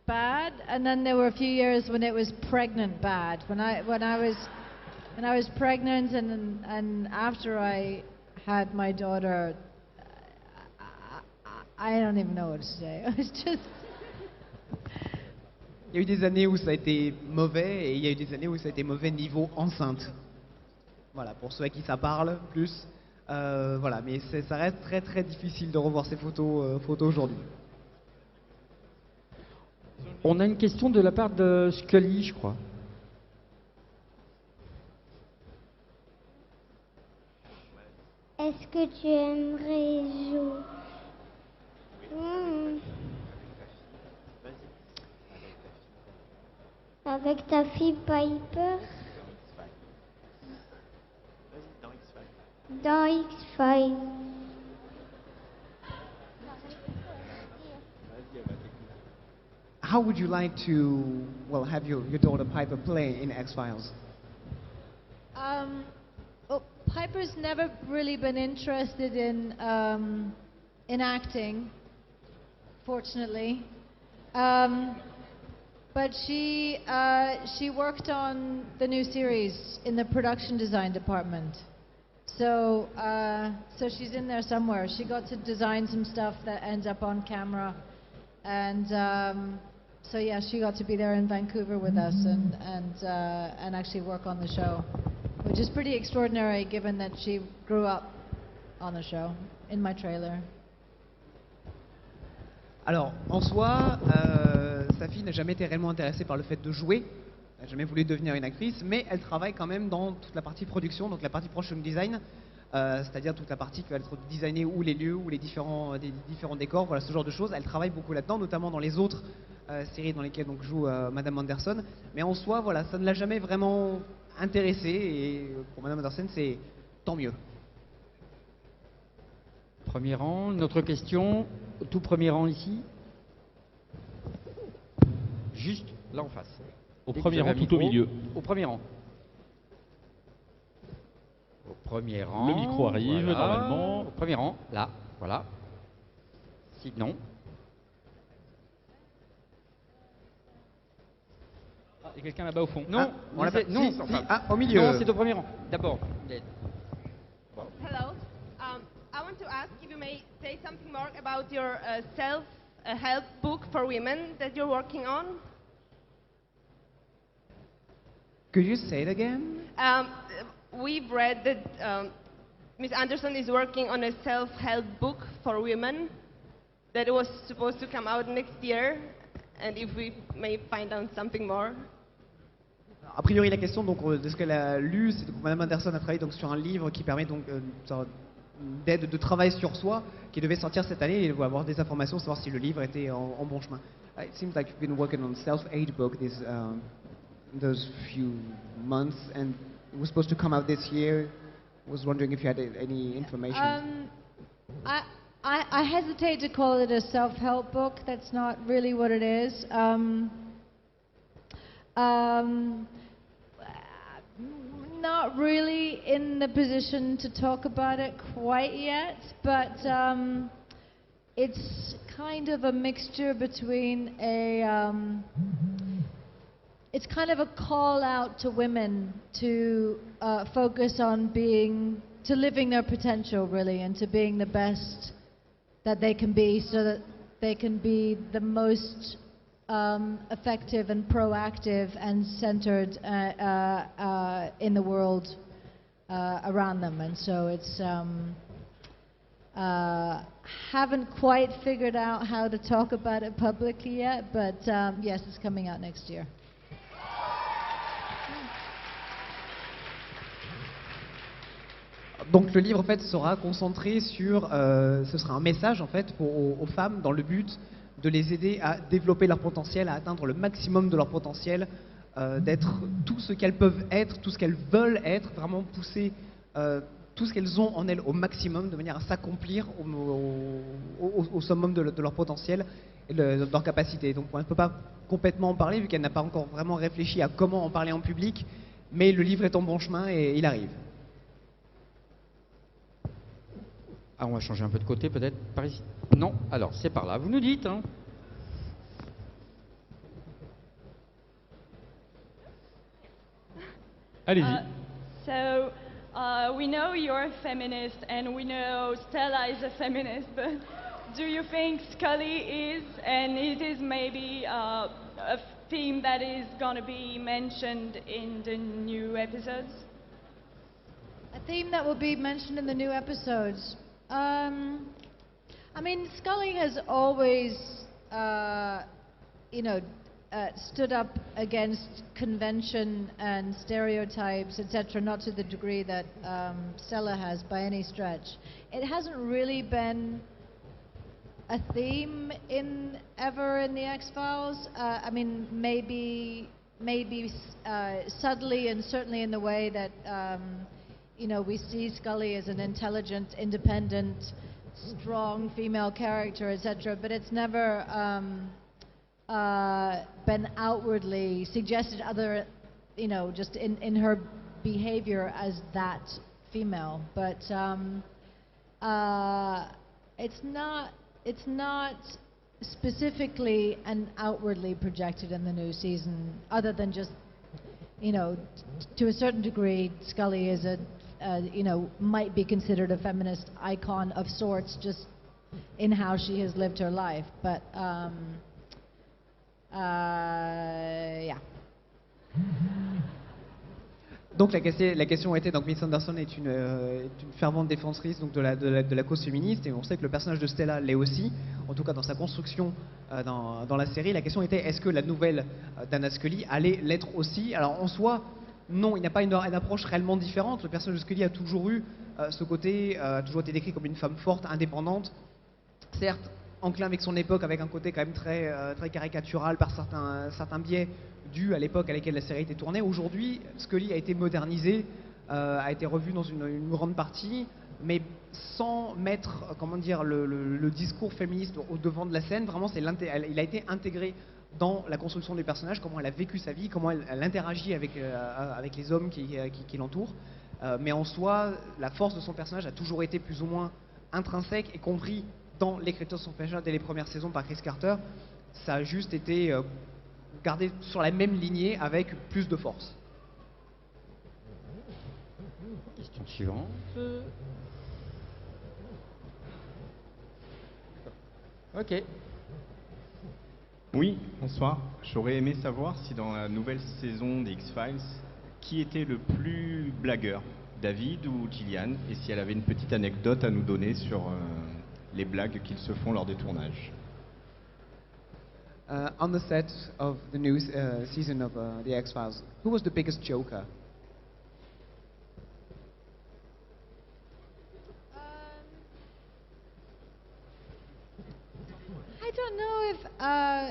bad, and then there were a few years when it was pregnant bad. When I was pregnant, and after I had my daughter, I don't even know what to say. It was just. Il y a eu des années où ça a été mauvais et il y a eu des années où ça a été mauvais niveau enceinte. Voilà, pour ceux à qui ça parle plus. Voilà, mais ça reste très très difficile de revoir ces photos aujourd'hui. On a une question de la part de Scully, je crois. Est-ce que tu aimerais jouer avec ta fille Piper dans X-Files? How would you like to, well, have your daughter Piper play in X-Files? Well, Piper's never really been interested in acting, fortunately. But she worked on the new series in the production design department. So she's in there somewhere. She got to design some stuff that ends up on camera, and so yeah, she got to be there in Vancouver with us and actually work on the show, which is pretty extraordinary given that she grew up on the show in my trailer. Alors, en soi, sa fille n'a jamais été réellement intéressée par le fait de jouer, elle n'a jamais voulu devenir une actrice, mais elle travaille quand même dans toute la partie production, donc la partie production design, c'est-à-dire toute la partie qui va être designée, ou les lieux, ou les différents décors, voilà, ce genre de choses. Elle travaille beaucoup là-dedans, notamment dans les autres séries dans lesquelles donc, joue Madame Anderson, mais en soi, voilà, ça ne l'a jamais vraiment intéressée, et pour Madame Anderson, c'est tant mieux. Premier rang, une autre question, tout premier rang ici. Juste là en face. Au premier rang, tout au milieu. Au premier rang. Au premier rang. Le micro arrive, voilà. normalement. Au premier rang, là, voilà. Sinon. Ah, il y a quelqu'un là-bas au fond. Non, on l'a pas. non, Si, enfin, au milieu. Non, c'est au premier rang. D'abord. Hello. I want to ask if you may say something more about your self-help book for women that you're working on. Could you say it again? We've read that Ms. Anderson is working on a self-help book for women that was supposed to come out next year, and if we may find out something more. A priori, la question donc, de ce qu'elle a lu, c'est que Madame Anderson a travaillé donc, sur un livre qui permet donc d'aide de travail sur soi, qui devait sortir cette année, et il va avoir des informations, savoir si le livre était en bon chemin. It seems like you've been working on a self-aid book those few months, and it was supposed to come out this year. I was wondering if you had any information. I hesitate to call it a self-help book. That's not really what it is. Not really in the position to talk about it quite yet, but it's kind of a mixture between it's kind of a call out to women to focus on living their potential really, and to being the best that they can be, so that they can be the most effective and proactive and centered in the world around them. And so it's haven't quite figured out how to talk about it publicly yet, but yes, it's coming out next year. Donc le livre en fait sera concentré sur, ce sera un message en fait aux femmes dans le but de les aider à développer leur potentiel, à atteindre le maximum de leur potentiel, d'être tout ce qu'elles peuvent être, tout ce qu'elles veulent être, vraiment pousser tout ce qu'elles ont en elles au maximum, de manière à s'accomplir au summum de leur potentiel et de leur capacité. Donc on ne peut pas complètement en parler vu qu'elle n'a pas encore vraiment réfléchi à comment en parler en public, mais le livre est en bon chemin et il arrive. Ah, on va changer un peu de côté peut-être, par ici. Non, alors c'est par là, vous nous dites. Hein. Allez-y. We know you're a feminist and we know Stella is a feminist, but do you think Scully is, and it is maybe a theme that is going to be mentioned in the new episodes? A theme that will be mentioned in the new episodes. I mean, Scully has always, stood up against convention and stereotypes, etc., not to the degree that Stella has by any stretch. It hasn't really been a theme ever in the X-Files. I mean, maybe subtly, and certainly in the way that we see Scully as an intelligent, independent, strong female character, etc. But it's never been outwardly suggested, other, just in her behavior as that female. But it's not specifically and outwardly projected in the new season, other than just, to a certain degree, Scully is might be considered a feminist icon of sorts, just in how she has lived her life. But yeah. Donc la question était, donc Miss Anderson est une fervente défensrice donc de la cause féministe, et on sait que le personnage de Stella l'est aussi, en tout cas dans sa construction dans la série. La question était, est-ce que la nouvelle d'Anna Scully allait l'être aussi? Alors en soi, non, il n'y a pas une approche réellement différente. Le personnage de Scully a toujours eu ce côté, a toujours été décrit comme une femme forte, indépendante, certes enclin avec son époque, avec un côté quand même très caricatural par certains biais dus à l'époque à laquelle la série a été tournée. Aujourd'hui, Scully a été modernisée, a été revue dans une grande partie, mais sans mettre, le discours féministe au devant de la scène. Vraiment, il a été intégré dans la construction du personnage, comment elle a vécu sa vie, comment elle interagit avec les hommes qui l'entourent. Mais en soi, la force de son personnage a toujours été plus ou moins intrinsèque, et compris dans l'écriture de son personnage dès les premières saisons par Chris Carter. Ça a juste été gardé sur la même lignée avec plus de force. Question suivante. Ok. Oui, bonsoir. J'aurais aimé savoir si dans la nouvelle saison des X-Files, qui était le plus blagueur, David ou Gillian, et si elle avait une petite anecdote à nous donner sur les blagues qu'ils se font lors des tournages. On the set of the new season of the X-Files, who was the biggest joker? I don't know if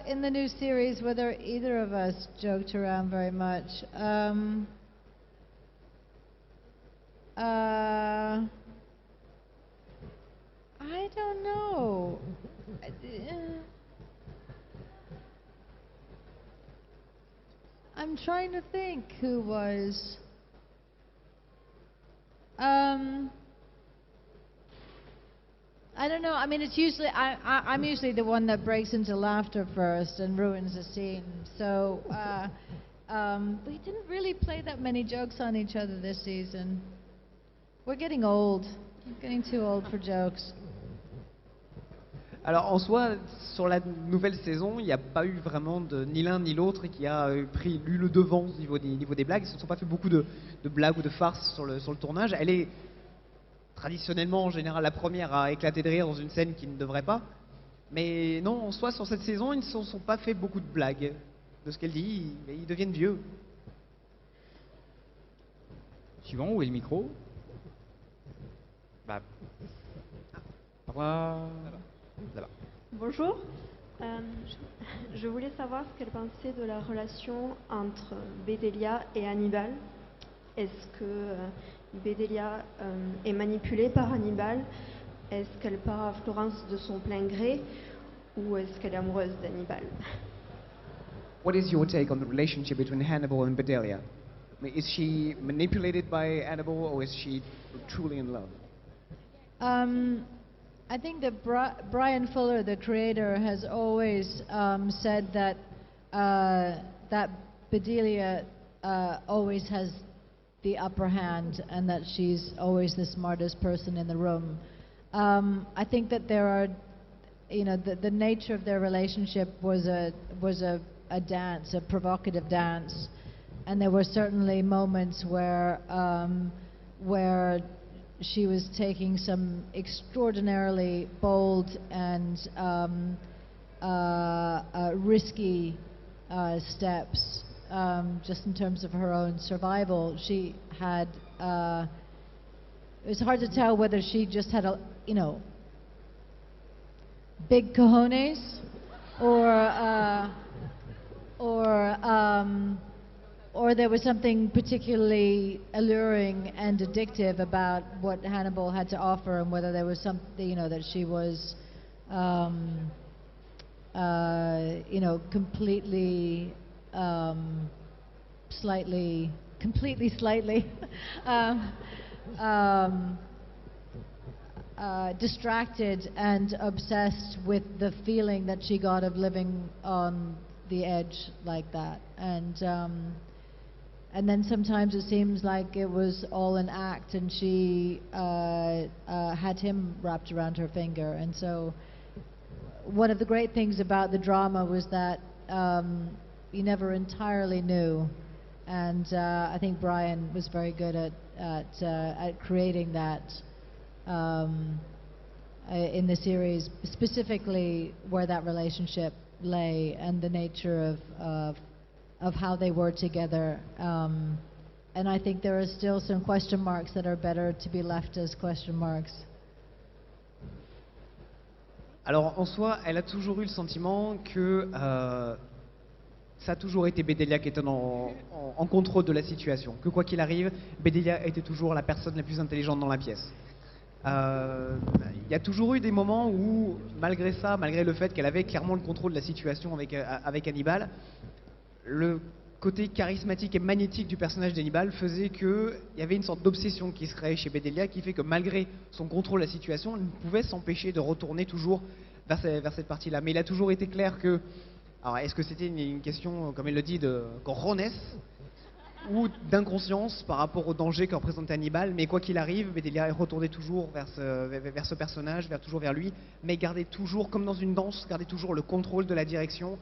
in the new series whether either of us joked around very much. I don't know. I'm trying to think who was. I don't know. I mean, it's usually I'm usually the one that breaks into laughter first and ruins the scene. So we didn't really play that many jokes on each other this season. We're getting old. I'm getting too old for jokes. Alors en soi, sur la nouvelle saison, il n'y a pas eu vraiment ni l'un ni l'autre qui a eu le devant au niveau des blagues. Ils ne se sont pas fait beaucoup de blagues ou de farces sur le tournage. Elle est traditionnellement, en général, la première à éclater de rire dans une scène qui ne devrait pas. Mais non, en soi, sur cette saison, ils ne se sont pas fait beaucoup de blagues. De ce qu'elle dit, ils deviennent vieux. Suivant, où est le micro? Bah, là-bas. Bonjour. Je voulais savoir ce qu'elle pensait de la relation entre Bedelia et Hannibal. Est-ce que Bedelia est manipulée par Hannibal? Est-ce qu'elle part à Florence de son plein gré? Ou est-ce qu'elle est amoureuse d'Hannibal? What is your take on the relationship between Hannibal and Bedelia? I mean, is she manipulated by Hannibal, or is she truly in love? I think that Brian Fuller, the creator, has always said that that Bedelia always has the upper hand and that she's always the smartest person in the room. I think that there are, the nature of their relationship was a dance, a provocative dance, and there were certainly moments where she was taking some extraordinarily bold and risky steps, just in terms of her own survival. She had, it was hard to tell whether she just had big cojones, or there was something particularly alluring and addictive about what Hannibal had to offer, and whether there was something, that she was, completely distracted and obsessed with the feeling that she got of living on the edge like that. And then sometimes it seems like it was all an act, and she had him wrapped around her finger. And so one of the great things about the drama was that you never entirely knew. And I think Brian was very good at creating that in the series, specifically where that relationship lay and the nature of how they were together. And I think there are still some question marks that are better to be left as question marks. Alors en soi, elle a toujours eu le sentiment que ça a toujours été Bedelia qui était en contrôle de la situation, que quoi qu'il arrive, Bedelia était toujours la personne la plus intelligente dans la pièce. Il y a toujours eu des moments où, malgré ça, malgré le fait qu'elle avait clairement le contrôle de la situation avec Hannibal, le côté charismatique et magnétique du personnage d'Hannibal faisait qu'il y avait une sorte d'obsession qui se créait chez Bedelia, qui fait que malgré son contrôle de la situation, elle ne pouvait s'empêcher de retourner toujours vers cette partie-là. Mais il a toujours été clair que, alors est-ce que c'était une question, comme elle le dit, de cojones ou d'inconscience par rapport au danger que représentait Hannibal, mais quoi qu'il arrive, Bedelia retournait toujours vers ce personnage, toujours vers lui, mais gardait toujours, comme dans une danse, gardait toujours le contrôle de la direction